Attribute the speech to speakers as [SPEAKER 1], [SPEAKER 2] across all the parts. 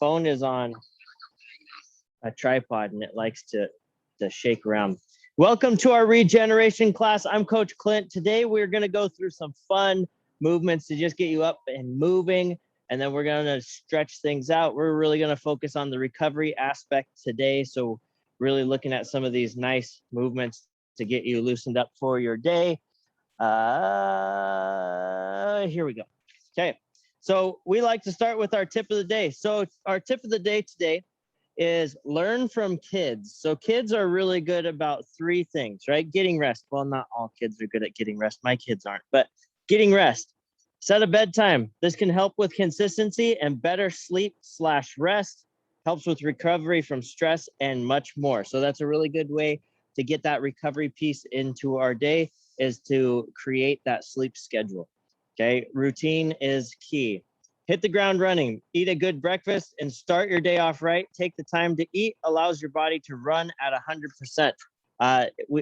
[SPEAKER 1] phone is on a tripod and it likes to shake around. Welcome to our regeneration class. I'm Coach Clint. Today we're going to go through some fun movements to just get you up and moving, and then we're going to stretch things out. We're really going to focus on the recovery aspect today. So really looking at some of these nice movements to get you loosened up for your day. Here we go. Okay. So we like to start with our tip of the day. So our tip of the day today is learn from kids. So kids are really good about three things, right? Getting rest. Well, not all kids are good at getting rest. My kids aren't, but getting rest. Set a bedtime. This can help with consistency and better sleep/rest. Helps with recovery from stress and much more. So that's a really good way to get that recovery piece into our day, is to create that sleep schedule. Okay, routine is key. Hit the ground running, eat a good breakfast, and start your day off right. Take the time to eat, allows your body to run at 100%.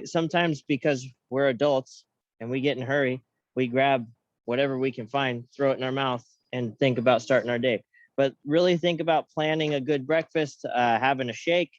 [SPEAKER 1] Sometimes because we're adults and we get in a hurry, we grab whatever we can find, throw it in our mouth, and think about starting our day. But really think about planning a good breakfast, having a shake,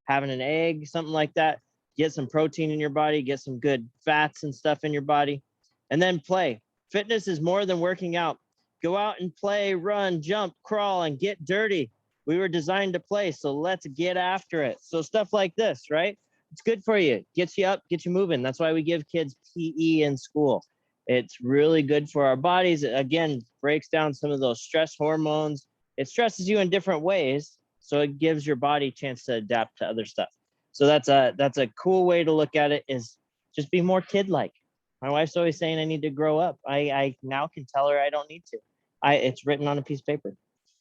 [SPEAKER 1] having an egg, something like that. Get some protein in your body, get some good fats and stuff in your body, and then play. Fitness is more than working out. Go out and play, run, jump, crawl, and get dirty. We were designed to play, so let's get after it. So stuff like this, right? It's good for you. Gets you up, gets you moving. That's why we give kids PE in school. It's really good for our bodies. It, again, breaks down some of those stress hormones. It stresses you in different ways, so it gives your body a chance to adapt to other stuff. So that's a cool way to look at it, is just be more kid-like. My wife's always saying I need to grow up. I now can tell her I don't need to. It's written on a piece of paper.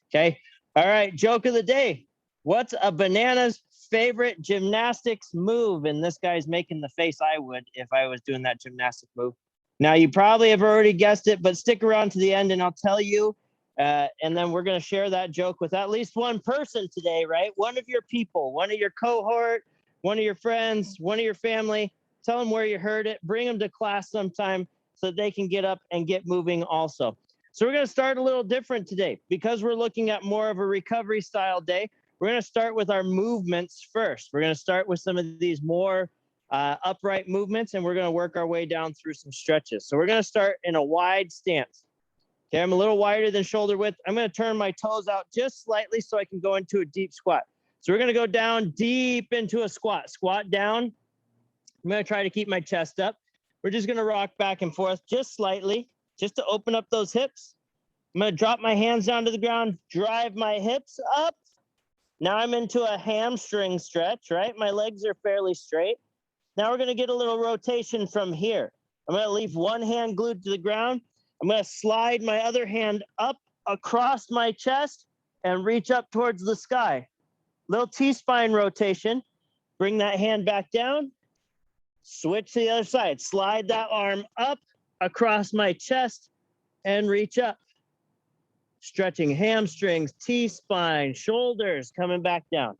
[SPEAKER 1] Okay. All right. Joke of the day. What's a banana's favorite gymnastics move? And this guy's making the face I would if I was doing that gymnastic move. Now, you probably have already guessed it, but stick around to the end and I'll tell you. And then we're going to share that joke with at least one person today, right? One of your people, one of your cohort, one of your friends, one of your family. Tell them where you heard it. Bring them to class sometime so they can get up and get moving also. So we're going to start a little different today because we're looking at more of a recovery style day. We're going to start with our movements first. We're going to start with some of these more upright movements, and we're going to work our way down through some stretches. So we're going to start in a wide stance. Okay, I'm a little wider than shoulder width. I'm going to turn my toes out just slightly so I can go into a deep squat. So we're going to go down deep into a squat. Squat down. I'm going to try to keep my chest up. We're just going to rock back and forth just slightly, just to open up those hips. I'm going to drop my hands down to the ground, drive my hips up. Now I'm into a hamstring stretch, right? My legs are fairly straight. Now we're going to get a little rotation from here. I'm going to leave one hand glued to the ground. I'm going to slide my other hand up across my chest and reach up towards the sky. Little T-spine rotation. Bring that hand back down. Switch to the other side. Slide that arm up across my chest and reach up. Stretching hamstrings, T-spine, shoulders, coming back down.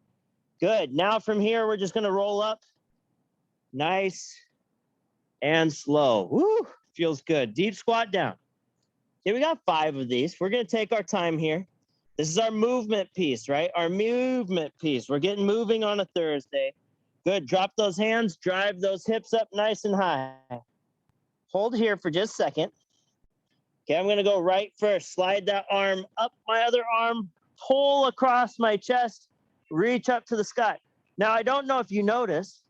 [SPEAKER 1] Good. Now from here, we're just going to roll up. Nice and slow. Woo, feels good. Deep squat down. Okay, we got 5 of these. We're going to take our time here. This is our movement piece, right? Our movement piece. We're getting moving on a Thursday. Good. Drop those hands. Drive those hips up nice and high. Hold here for just a second. Okay, I'm going to go right first. Slide that arm up my other arm. Pull across my chest. Reach up to the sky. Now, I don't know if you noticed,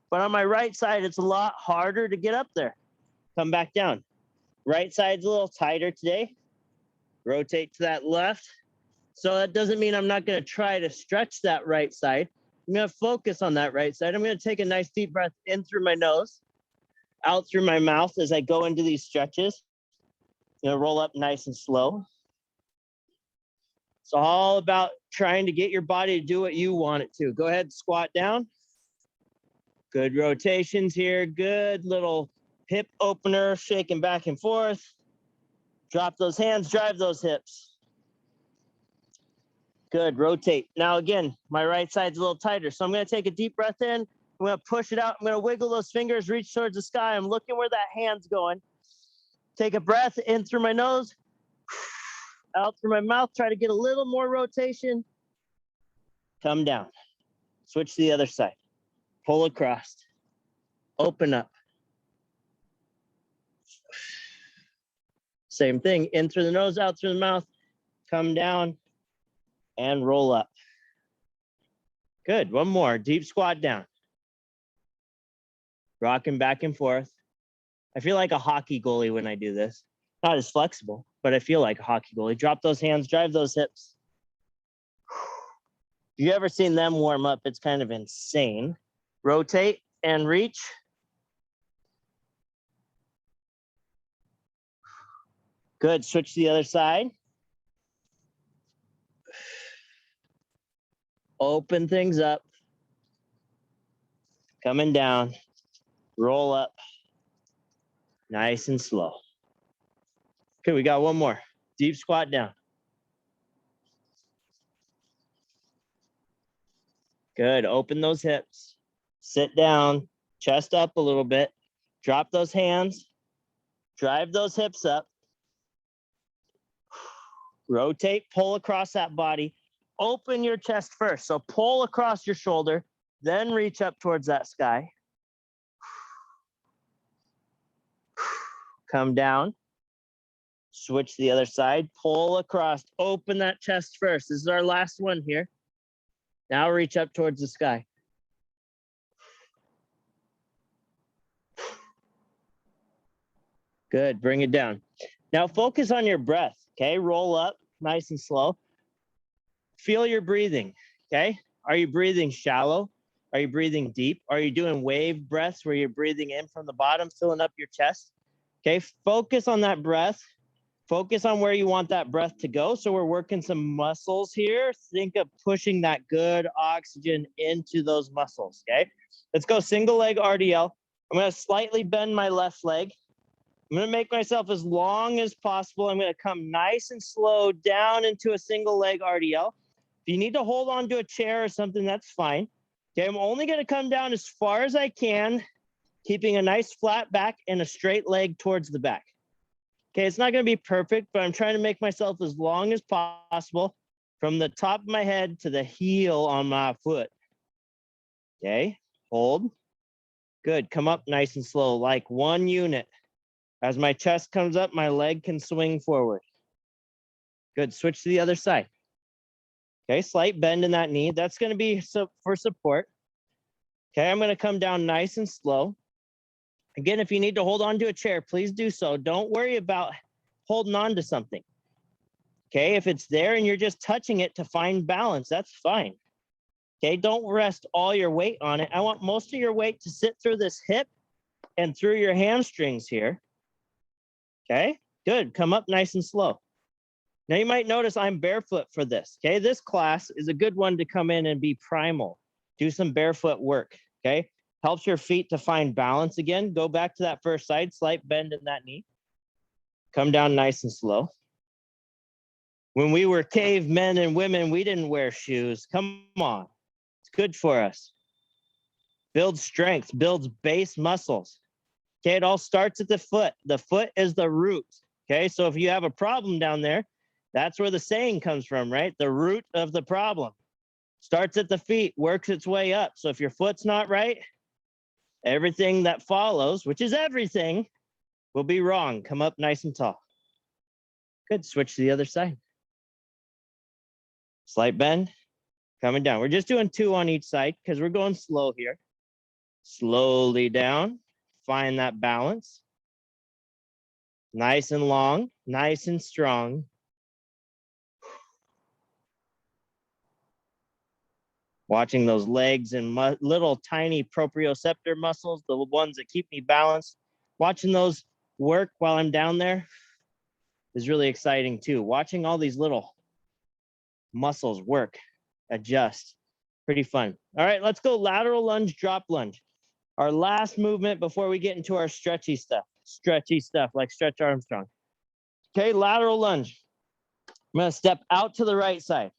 [SPEAKER 1] but on my right side, it's a lot harder to get up there. Come back down. Right side's a little tighter today. Rotate to that left. So that doesn't mean I'm not going to try to stretch that right side. I'm going to focus on that right side. I'm going to take a nice deep breath in through my nose, out through my mouth as I go into these stretches. I'm going to roll up nice and slow. It's all about trying to get your body to do what you want it to. Go ahead and squat down. Good rotations here. Good little hip opener, shaking back and forth. Drop those hands, drive those hips. Good, rotate. Now again, my right side's a little tighter. So I'm going to take a deep breath in. I'm going to push it out. I'm going to wiggle those fingers, reach towards the sky. I'm looking where that hand's going. Take a breath in through my nose, out through my mouth. Try to get a little more rotation. come down, switch to the other side, pull across, open up. Same thing, in through the nose, out through the mouth, come down and roll up. Good, one more, deep squat down. Rocking back and forth. I feel like a hockey goalie when I do this. Not as flexible, but I feel like a hockey goalie. Drop those hands, drive those hips. If you ever seen them warm up, it's kind of insane. Rotate and reach. Good, switch to the other side. Open things up. Coming down, roll up. Nice and slow. Okay, we got one more. Deep squat down. Good, open those hips. Sit down, chest up a little bit. Drop those hands. Drive those hips up. Rotate, pull across that body. Open your chest first. So pull across your shoulder, then reach up towards that sky. Come down. Switch to the other side. Pull across. Open that chest first. This is our last one here. Now reach up towards the sky. Good. Bring it down. Now focus on your breath. Okay. Roll up nice and slow. Feel your breathing. Okay. Are you breathing shallow? Are you breathing deep? Are you doing wave breaths where you're breathing in from the bottom, filling up your chest? Okay. Focus on that breath. Focus on where you want that breath to go. So we're working some muscles here. Think of pushing that good oxygen into those muscles, okay? Let's go single leg RDL. I'm gonna slightly bend my left leg. I'm gonna make myself as long as possible. I'm gonna come nice and slow down into a single leg RDL. If you need to hold on to a chair or something, that's fine. Okay, I'm only gonna come down as far as I can, keeping a nice flat back and a straight leg towards the back. Okay, it's not going to be perfect, but I'm trying to make myself as long as possible from the top of my head to the heel on my foot. Okay, hold. Good, come up nice and slow, like one unit. As my chest comes up, my leg can swing forward. Good, switch to the other side. Okay, slight bend in that knee. That's going to be for support. Okay, I'm going to come down nice and slow. Again, if you need to hold on to a chair, please do so. Don't worry about holding on to something. Okay, if it's there and you're just touching it to find balance, that's fine. Okay, don't rest all your weight on it. I want most of your weight to sit through this hip and through your hamstrings here. Okay, good. Come up nice and slow. Now you might notice I'm barefoot for this. Okay, this class is a good one to come in and be primal. Do some barefoot work. Okay. Helps your feet to find balance again. Go back to that first side, slight bend in that knee. Come down nice and slow. When we were cavemen and women, we didn't wear shoes. Come on. It's good for us. Builds strength, builds base muscles. Okay, it all starts at the foot. The foot is the root. Okay, so if you have a problem down there, that's where the saying comes from, right? The root of the problem. Starts at the feet, works its way up. So if your foot's not right, everything that follows, which is everything, will be wrong. Come up nice and tall. Good. Switch to the other side. Slight bend, coming down. We're just doing 2 on each side because we're going slow here. Slowly down. Find that balance. Nice and long, nice and strong. Watching those legs and little tiny proprioceptor muscles, the ones that keep me balanced. Watching those work while I'm down there is really exciting too. Watching all these little muscles work, adjust, pretty fun. All right, let's go lateral lunge, drop lunge. Our last movement before we get into our stretchy stuff like Stretch Armstrong. Okay, lateral lunge. I'm gonna step out to the right side.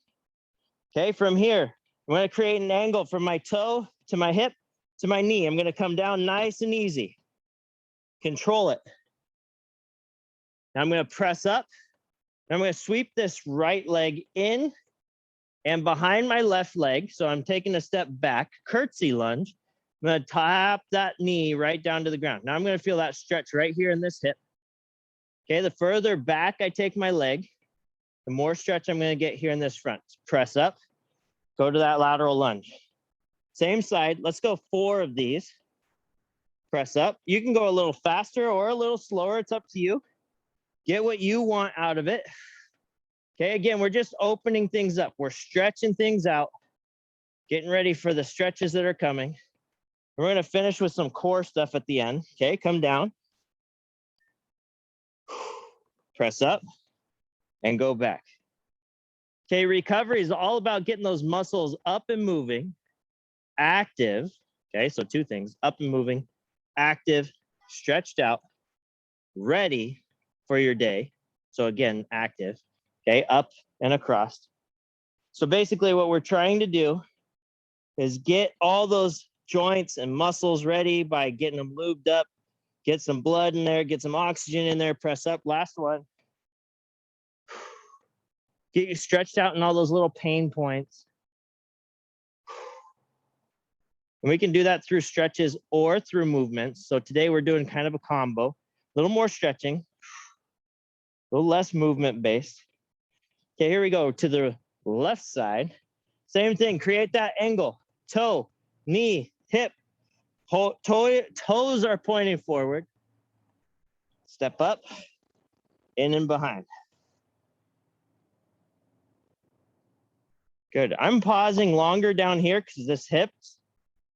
[SPEAKER 1] Okay, from here, I'm going to create an angle from my toe to my hip to my knee. I'm going to come down nice and easy. Control it. Now I'm going to press up. I'm going to sweep this right leg in and behind my left leg. So I'm taking a step back, curtsy lunge. I'm going to tap that knee right down to the ground. Now I'm going to feel that stretch right here in this hip. Okay, the further back I take my leg, the more stretch I'm going to get here in this front. Press up, go to that lateral lunge. Same side. Let's go 4 of these. Press up. You can go a little faster or a little slower. It's up to you. Get what you want out of it. Okay, again, we're just opening things up. We're stretching things out, getting ready for the stretches that are coming. We're going to finish with some core stuff at the end. Okay, come down. Press up and go back. Okay, recovery is all about getting those muscles up and moving, active. Okay, so 2 things, up and moving, active, stretched out, ready for your day. So again, active, okay, up and across. So basically what we're trying to do is get all those joints and muscles ready by getting them lubed up, get some blood in there, get some oxygen in there, press up, last one. Get you stretched out in all those little pain points. And we can do that through stretches or through movements. So today we're doing kind of a combo, a little more stretching, a little less movement based. Okay, here we go to the left side. Same thing, create that angle, toe, knee, hip, toes are pointing forward. Step up, in and behind. Good. I'm pausing longer down here because this hips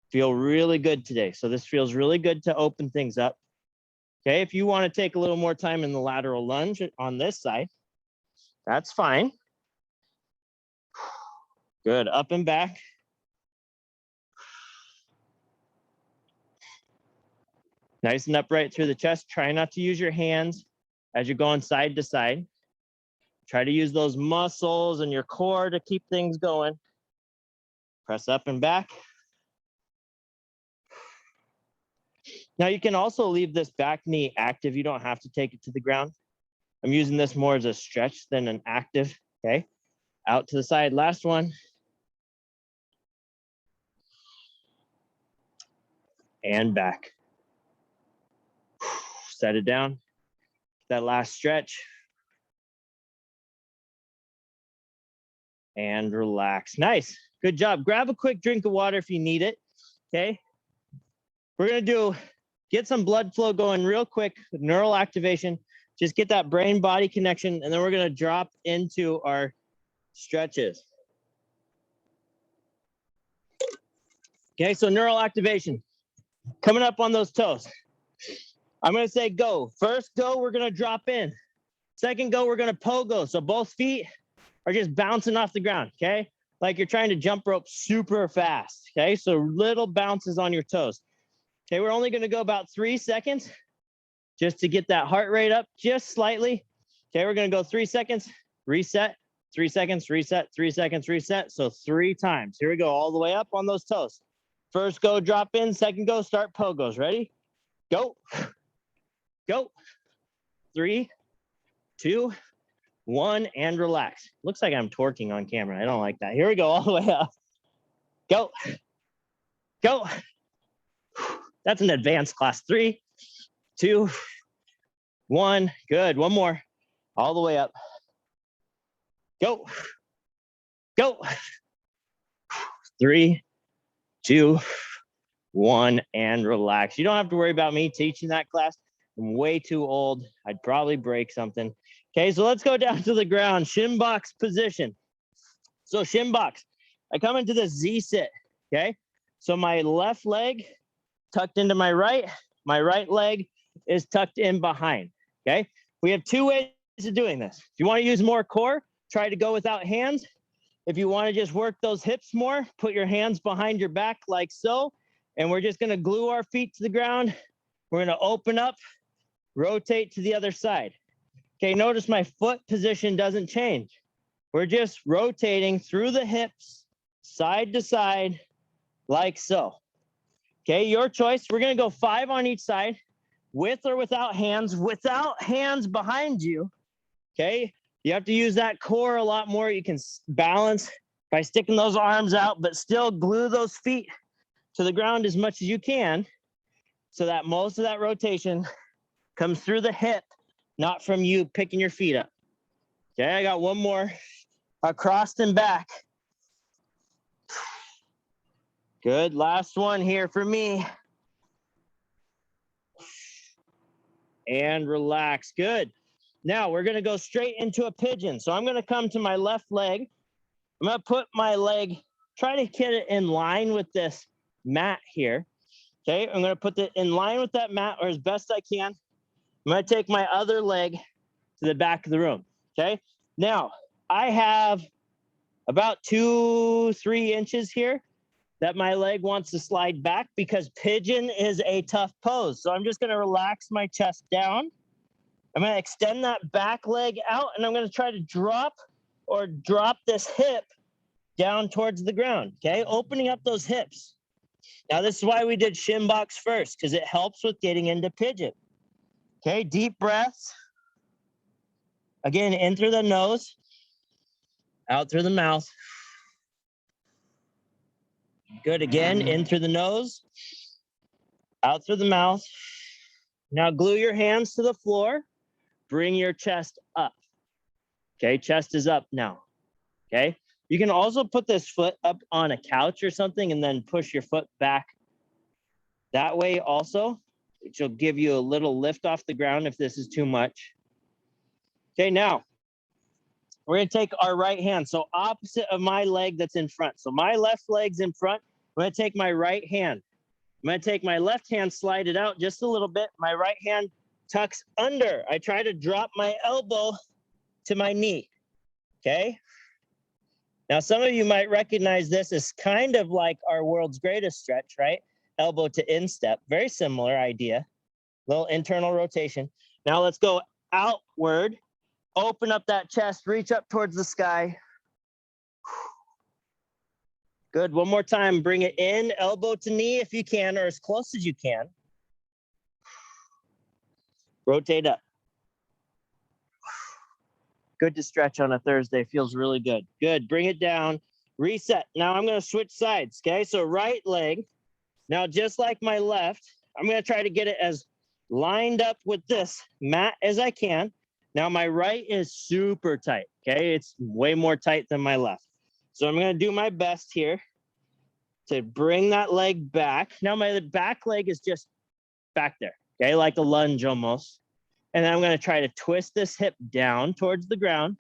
[SPEAKER 1] feel really good today. So this feels really good to open things up. Okay, if you want to take a little more time in the lateral lunge on this side, that's fine. Good. Up and back. Nice and upright through the chest. Try not to use your hands as you're going side to side. Try to use those muscles and your core to keep things going. Press up and back. Now you can also leave this back knee active. You don't have to take it to the ground. I'm using this more as a stretch than an active, okay? Out to the side, last one. And back. Set it down. That last stretch. And relax. Nice. Good job. Grab a quick drink of water if you need it, okay? We're gonna get some blood flow going real quick with neural activation. Just get that brain-body connection, and then we're gonna drop into our stretches. Okay, so neural activation. Coming up on those toes. I'm gonna say go. First go, we're gonna drop in. Second go, we're gonna pogo. So both feet are just bouncing off the ground, okay? Like you're trying to jump rope super fast, okay? So little bounces on your toes. Okay, we're only gonna go about 3 seconds just to get that heart rate up just slightly. Okay, we're gonna go 3 seconds, reset, 3 seconds, reset, 3 seconds, reset. So 3 times. Here we go, all the way up on those toes. First go, drop in. Second go, start pogos. Ready? Go. Go. 3, 2, 1, and relax. Looks like I'm twerking on camera. I don't like that. Here we go, all the way up. Go. Go. That's an advanced class. 3, 2, 1. Good. One more. All the way up. Go. Go. 3, 2, 1, and relax. You don't have to worry about me teaching that class. I'm way too old. I'd probably break something. Okay, so let's go down to the ground. Shin box position. So shin box. I come into the Z sit. Okay, so my left leg tucked into my right leg is tucked in behind. Okay, we have 2 ways of doing this. If you want to use more core, try to go without hands. If you want to just work those hips more, put your hands behind your back like so, and we're just going to glue our feet to the ground. We're going to open up, rotate to the other side. Okay, notice my foot position doesn't change. We're just rotating through the hips, side to side, like so. Okay, your choice. We're going to go 5 on each side, with or without hands behind you. Okay, you have to use that core a lot more. You can balance by sticking those arms out, but still glue those feet to the ground as much as you can so that most of that rotation comes through the hip, not from you picking your feet up. Okay, I got one more. Across and back. Good, last one here for me. And relax, good. Now we're gonna go straight into a pigeon. So I'm gonna come to my left leg. I'm gonna put my leg, try to get it in line with this mat here. Okay, I'm gonna put it in line with that mat or as best I can. I'm gonna take my other leg to the back of the room, okay? Now, I have about 2-3 inches here that my leg wants to slide back because pigeon is a tough pose. So I'm just gonna relax my chest down. I'm gonna extend that back leg out and I'm gonna try to drop this hip down towards the ground, okay? Opening up those hips. Now this is why we did shin box first, because it helps with getting into pigeon. Okay, deep breaths. Again, in through the nose, out through the mouth. Good, again, in through the nose, out through the mouth. Now glue your hands to the floor, bring your chest up. Okay, chest is up now, okay? You can also put this foot up on a couch or something and then push your foot back that way also, which will give you a little lift off the ground if this is too much. Okay, now we're gonna take our right hand, so opposite of my leg that's in front. So my left leg's in front, I'm gonna take my right hand. I'm gonna take my left hand, slide it out just a little bit. My right hand tucks under. I try to drop my elbow to my knee, okay? Now, some of you might recognize this as kind of like our world's greatest stretch, right? Elbow to instep, very similar idea, little internal rotation. Now let's go outward, open up that chest, reach up towards the sky. Good, one more time, bring it in, elbow to knee if you can, or as close as you can. Rotate up. Good to stretch on a Thursday, feels really good. Good, bring it down, reset. Now I'm gonna switch sides, okay? So right leg, now just like my left, I'm gonna try to get it as lined up with this mat as I can. Now my right is super tight, okay? It's way more tight than my left. So I'm gonna do my best here to bring that leg back. Now my back leg is just back there, okay? Like a lunge almost. And then I'm gonna try to twist this hip down towards the ground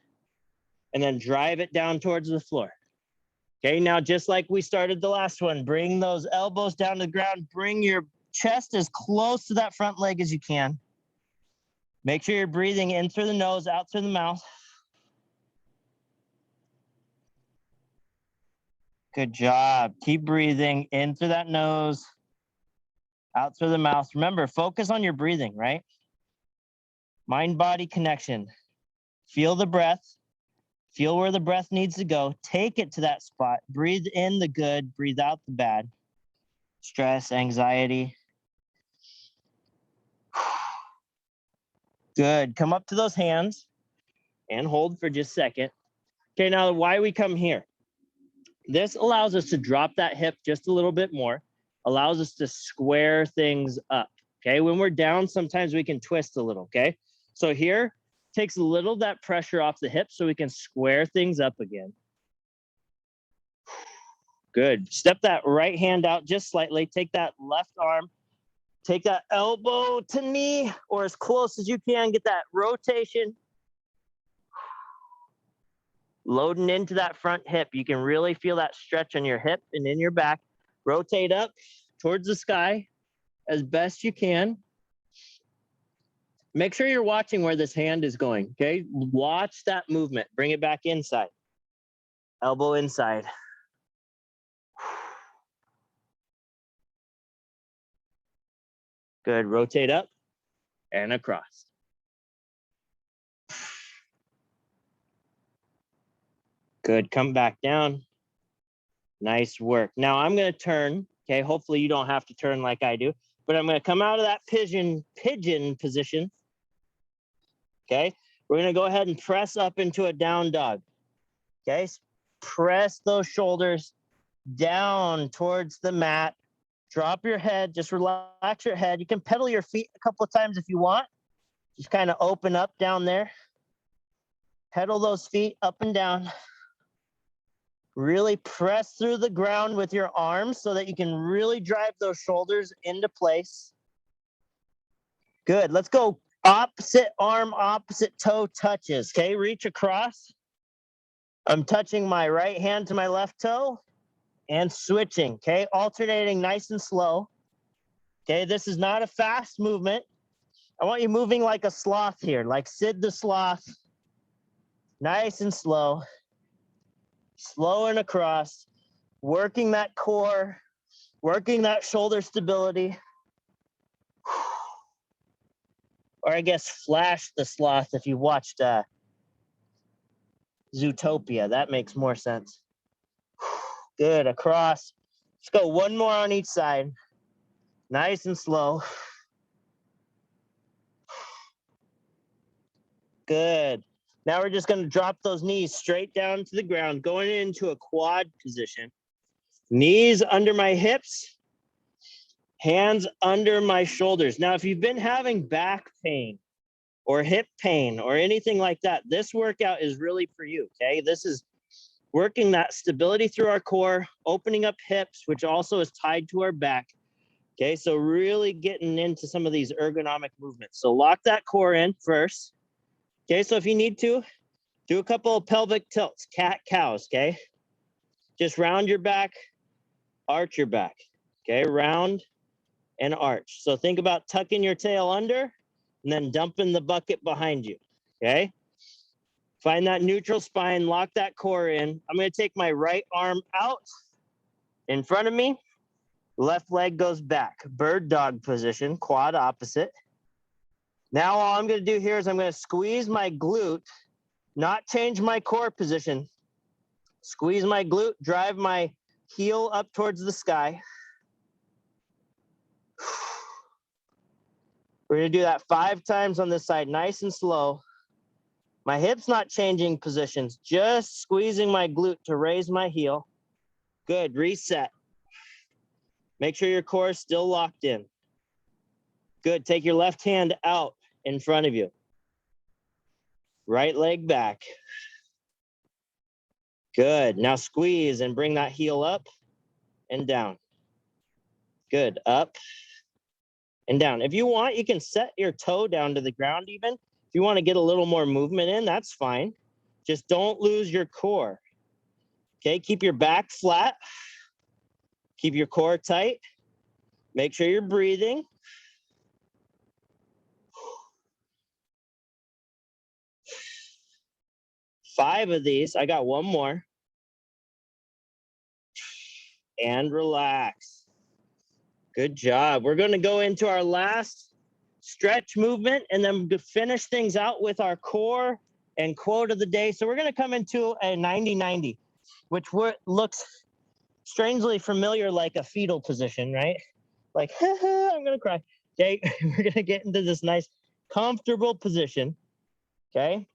[SPEAKER 1] and then drive it down towards the floor. Okay, now just like we started the last one, bring those elbows down to the ground, bring your chest as close to that front leg as you can. Make sure you're breathing in through the nose, out through the mouth. Good job. Keep breathing in through that nose, out through the mouth. Remember, focus on your breathing, right? Mind-body connection. Feel the breath. Feel where the breath needs to go. Take it to that spot. Breathe in the good. Breathe out the bad. Stress, anxiety. Good. Come up to those hands and hold for just a second. Okay, now why we come here. This allows us to drop that hip just a little bit more. Allows us to square things up. Okay, when we're down, sometimes we can twist a little, okay? So here, takes a little of that pressure off the hip so we can square things up again. Good. Step that right hand out just slightly. Take that left arm. Take that elbow to knee or as close as you can. Get that rotation. Loading into that front hip. You can really feel that stretch on your hip and in your back. Rotate up towards the sky as best you can. Make sure you're watching where this hand is going, okay? Watch that movement. Bring it back inside. Elbow inside. Good. Rotate up and across. Good. Come back down. Nice work. Now I'm going to turn, okay? Hopefully you don't have to turn like I do, but I'm going to come out of that pigeon position. Okay, we're gonna go ahead and press up into a down dog. Okay, press those shoulders down towards the mat. Drop your head, just relax your head. You can pedal your feet a couple of times if you want. Just kind of open up down there. Pedal those feet up and down. Really press through the ground with your arms so that you can really drive those shoulders into place. Good. Let's go opposite arm, opposite toe touches. Okay, reach across. I'm touching my right hand to my left toe and switching. Okay, alternating nice and slow. Okay, this is not a fast movement. I want you moving like a sloth here, like Sid the Sloth. Nice and slow. Slow and across. Working that core, working that shoulder stability. Or I guess Flash the Sloth if you watched Zootopia. That makes more sense. Good, across. Let's go one more on each side. Nice and slow. Good. Now we're just going to drop those knees straight down to the ground, going into a quad position. Knees under my hips, hands under my shoulders. Now, if you've been having back pain or hip pain or anything like that, this workout is really for you, okay? This is working that stability through our core, opening up hips, which also is tied to our back. Okay, so really getting into some of these ergonomic movements. So lock that core in first. Okay, so if you need to, do a couple of pelvic tilts, cat cows, okay? Just round your back, arch your back, okay? Round and arch. So think about tucking your tail under and then dumping the bucket behind you, okay? Find that neutral spine, lock that core in. I'm gonna take my right arm out in front of me. Left leg goes back, bird dog position, quad opposite. Now all I'm gonna do here is I'm gonna squeeze my glute, not change my core position. Squeeze my glute, drive my heel up towards the sky. We're gonna do that 5 times on this side, nice and slow. My hip's not changing positions, just squeezing my glute to raise my heel. Good, reset. Make sure your core is still locked in. Good, take your left hand out in front of you. Right leg back. Good, now squeeze and bring that heel up and down. Good, up and down. If you want, you can set your toe down to the ground even. If you want to get a little more movement in, that's fine. Just don't lose your core. Okay, keep your back flat. Keep your core tight. Make sure you're breathing. Five of these. I got one more. And relax. Good job. We're going to go into our last stretch movement and then finish things out with our core and quote of the day. So we're going to come into a 90-90, which looks strangely familiar like a fetal position, right? Like, I'm going to cry. Okay, we're going to get into this nice, comfortable position. Okay,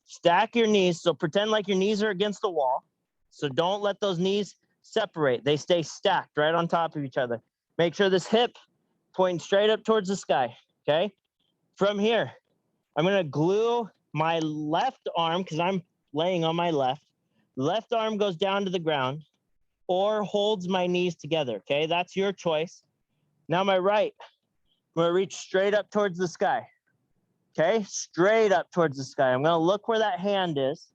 [SPEAKER 1] stack your knees. So pretend like your knees are against the wall. So don't let those knees separate. They stay stacked right on top of each other. Make sure this hip pointing straight up towards the sky. Okay, from here, I'm going to glue my left arm because I'm laying on my left. Left arm goes down to the ground or holds my knees together. Okay, that's your choice. Now my right, I'm going to reach straight up towards the sky. Okay, straight up towards the sky. I'm going to look where that hand is.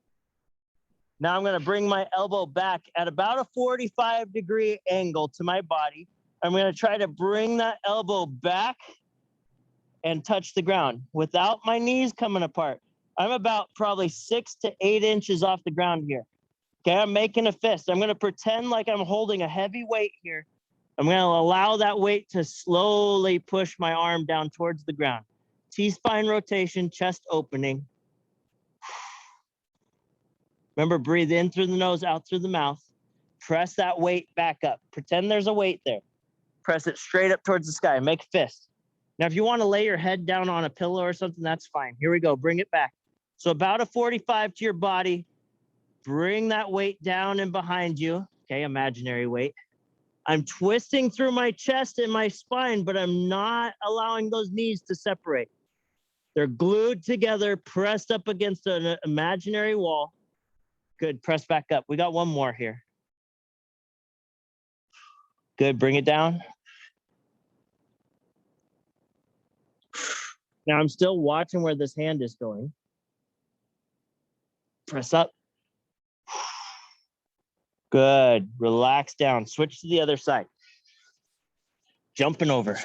[SPEAKER 1] Now I'm going to bring my elbow back at about a 45-degree angle to my body. I'm going to try to bring that elbow back and touch the ground without my knees coming apart. I'm about probably 6 to 8 inches off the ground here. Okay, I'm making a fist. I'm going to pretend like I'm holding a heavy weight here. I'm going to allow that weight to slowly push my arm down towards the ground. T-spine rotation, chest opening. Remember, breathe in through the nose, out through the mouth. Press that weight back up. Pretend there's a weight there. Press it straight up towards the sky. Make a fist. Now, if you want to lay your head down on a pillow or something, that's fine. Here we go. Bring it back. So about a 45 to your body. Bring that weight down and behind you. Okay, imaginary weight. I'm twisting through my chest and my spine, but I'm not allowing those knees to separate. They're glued together, pressed up against an imaginary wall. Good, press back up. We got one more here. Good, bring it down. Now I'm still watching where this hand is going. Press up. Good, relax down. Switch to the other side. Jumping over.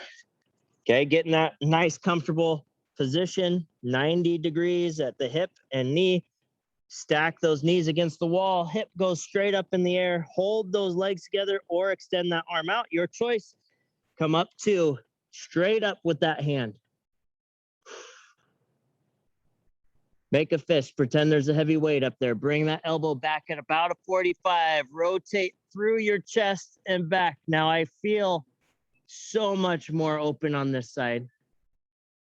[SPEAKER 1] Okay, getting that nice, comfortable position, 90 degrees at the hip and knee. Stack those knees against the wall. Hip goes straight up in the air. Hold those legs together or extend that arm out. Your choice. Come up to straight up with that hand. Make a fist. Pretend there's a heavy weight up there. Bring that elbow back at about a 45. Rotate through your chest and back. Now I feel so much more open on this side.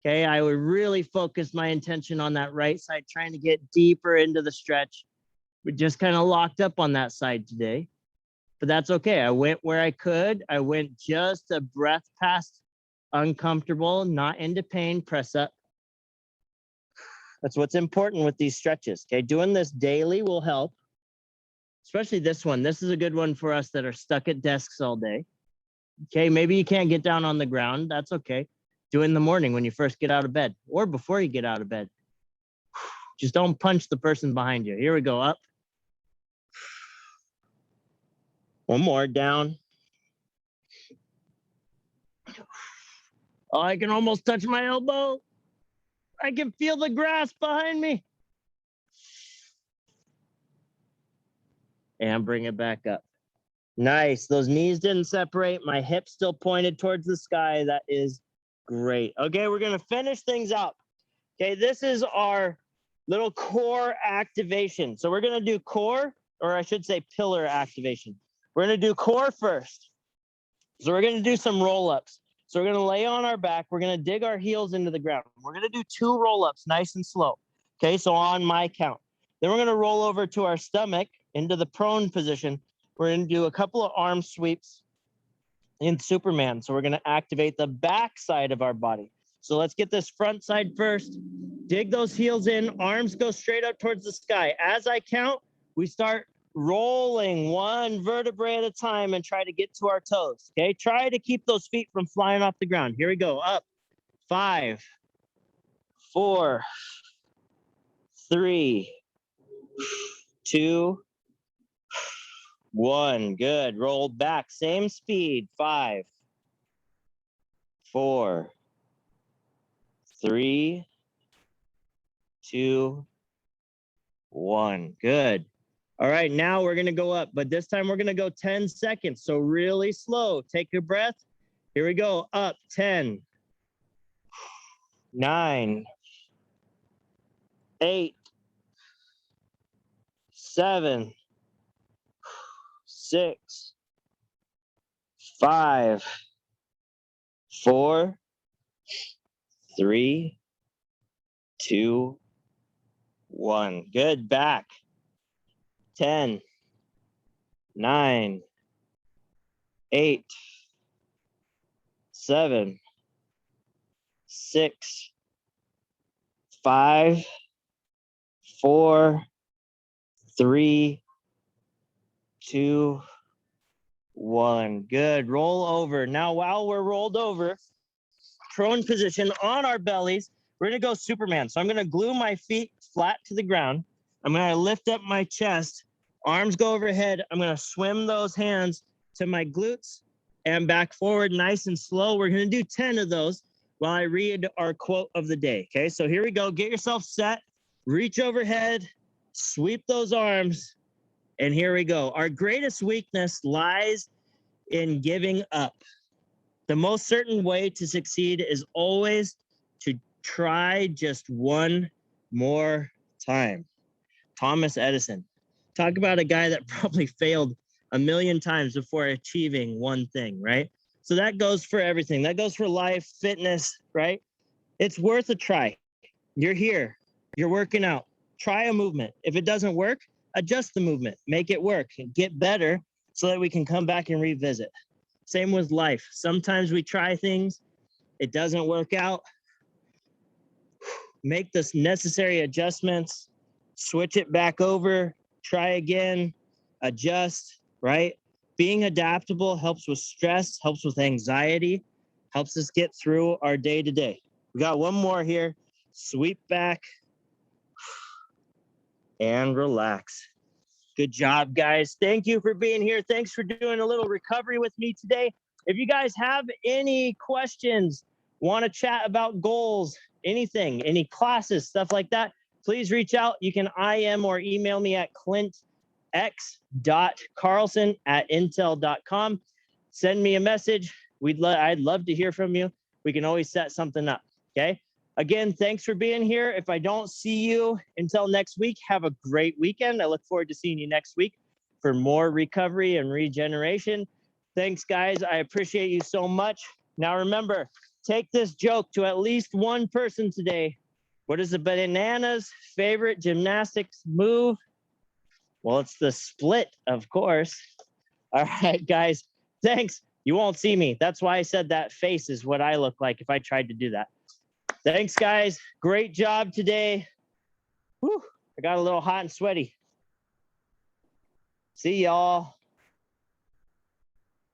[SPEAKER 1] Okay, I would really focus my intention on that right side, trying to get deeper into the stretch. We just kind of locked up on that side today, but that's okay. I went where I could. I went just a breath past uncomfortable, not into pain. Press up. That's what's important with these stretches. Okay, doing this daily will help, especially this one. This is a good one for us that are stuck at desks all day. Okay, maybe you can't get down on the ground. That's okay. Do it in the morning when you first get out of bed or before you get out of bed. Just don't punch the person behind you. Here we go, up. One more, down. Oh, I can almost touch my elbow. I can feel the grass behind me. And bring it back up. Nice. Those knees didn't separate. My hips still pointed towards the sky. That is great. Okay, we're going to finish things up. Okay, this is our little core activation. So we're going to do core, or I should say pillar activation. We're going to do core first. So we're going to do some roll-ups. So we're going to lay on our back. We're going to dig our heels into the ground. We're going to do 2 roll-ups, nice and slow. Okay, so on my count. Then we're going to roll over to our stomach into the prone position. We're going to do a couple of arm sweeps in Superman. So we're going to activate the back side of our body. So let's get this front side first. Dig those heels in. Arms go straight up towards the sky. As I count, we start rolling 1 vertebrae at a time and try to get to our toes. Okay, try to keep those feet from flying off the ground. Here we go. Up. 5, 4, 3, 2, 1. Good. Roll back. Same speed. 5, 4, 3, 2, 1. Good. All right, now we're going to go up, but this time we're going to go 10 seconds. So really slow. Take a breath. Here we go. Up. 10, 9, 8, 7, 6, 5, 4, 3, 2, 1. Good. Back. 10, 9, 8, 7, 6, 5, 4, 3, 2, 1. Good. Roll over. Now, while we're rolled over, prone position on our bellies, we're going to go Superman. So I'm going to glue my feet flat to the ground. I'm going to lift up my chest. Arms go overhead. I'm going to swim those hands to my glutes and back forward nice and slow. We're going to do 10 of those while I read our quote of the day. Okay, so here we go. Get yourself set. Reach overhead. Sweep those arms. And here we go. Our greatest weakness lies in giving up. The most certain way to succeed is always to try just one more time. Thomas Edison. Talk about a guy that probably failed a million times before achieving one thing, right? So that goes for everything. That goes for life, fitness, right? It's worth a try. You're here. You're working out. Try a movement. If it doesn't work, adjust the movement, make it work, and get better so that we can come back and revisit. Same with life. Sometimes we try things, it doesn't work out. Make the necessary adjustments, switch it back over, try again, adjust, right? Being adaptable helps with stress, helps with anxiety, helps us get through our day to day. We got one more here. Sweep back and relax. Good job, guys. Thank you for being here. Thanks for doing a little recovery with me today. If you guys have any questions, want to chat about goals, anything, any classes, stuff like that, please reach out. You can IM or email me at clintx.carlson@intel.com. Send me a message. I'd love to hear from you. We can always set something up. Okay. Again, thanks for being here. If I don't see you until next week, have a great weekend. I look forward to seeing you next week for more recovery and regeneration. Thanks, guys. I appreciate you so much. Now, remember, take this joke to at least one person today. What is the banana's favorite gymnastics move? Well, it's the split, of course. All right, guys. Thanks. You won't see me. That's why I said that face is what I look like if I tried to do that. Thanks, guys. Great job today. Whew, I got a little hot and sweaty. See y'all.